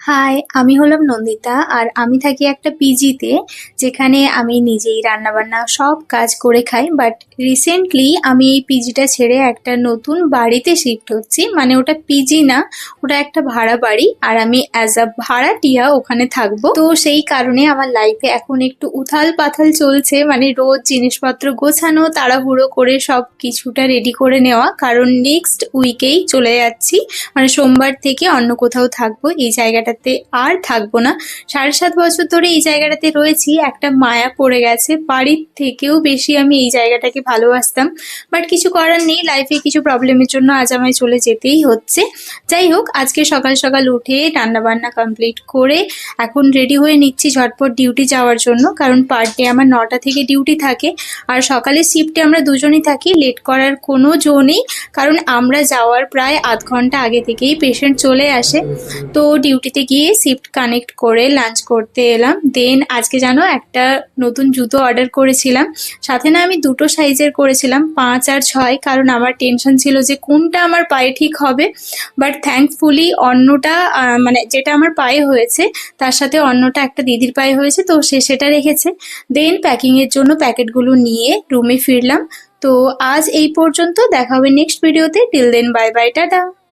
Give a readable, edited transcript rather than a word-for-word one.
High, আমি হলাম নন্দিতা আর আমি থাকি একটা পিজিতে, যেখানে আমি নিজেই রান্নাবান্না সব কাজ করে খাই। বাট রিসেন্টলি আমি এই পিজিটা ছেড়ে একটা নতুন বাড়িতে শিফট হচ্ছি। মানে ওটা পিজি না, ওটা একটা ভাড়া বাড়ি, আর আমি অ্যাজ আ ভাড়াটিয়া ওখানে থাকবো। তো সেই কারণে আমার লাইফে এখন একটু উথাল পাথাল চলছে, মানে রোজ জিনিসপত্র গোছানো, তাড়াহুড়ো করে সব কিছুটা রেডি করে নেওয়া, কারণ নেক্সট উইকেই চলে যাচ্ছি। মানে সোমবার থেকে অন্য কোথাও থাকবো, এই জায়গাটাতে আর থাকবো না। 7.5 বছর ধরে এই জায়গাটাতে রয়েছি, একটা মায়া পড়ে গেছে। বাড়ির থেকেও বেশি আমি এই জায়গাটাকে ভালোবাসতাম, বাট কিছু করার নেই, লাইফে কিছু প্রবলেমের জন্য আজ আমায় চলে যেতেই হচ্ছে। যাই হোক, আজকে সকাল সকাল উঠে রান্না বান্না কমপ্লিট করে এখন রেডি হয়ে নিচ্ছি ঝটপট ডিউটি যাওয়ার জন্য, কারণ পার ডে আমার 9টা থেকে ডিউটি থাকে। আর সকালের শিফটে আমরা দুজনই থাকি, লেট করার কোনো জো নেই, কারণ আমরা যাওয়ার প্রায় আধ ঘন্টা আগে থেকেই পেশেন্ট চলে আসে। তো ডিউটিতে গিয়ে শিফট কানেক্ট করে লাঞ্চ করতে এলাম। দেন আজকে জানো একটা নতুন জুতো অর্ডার করেছিলাম, সাথে না আমি দুটো সাইজের করেছিলাম, 5 আর 6, কারণ আমার টেনশন ছিল যে কোনটা আমার পায়ে ঠিক হবে। বাট থ্যাঙ্কফুলি অন্যটা মানে যেটা আমার পায়ে হয়েছে তার সাথে অন্যটা একটা দিদির পায়ে হয়েছে, তো সে সেটা রেখেছে। দেন প্যাকিং এর জন্য প্যাকেটগুলো নিয়ে রুমে ফিরলাম। তো আজ এই পর্যন্ত, দেখা হবে নেক্সট ভিডিওতে। Till then, bye bye, tata.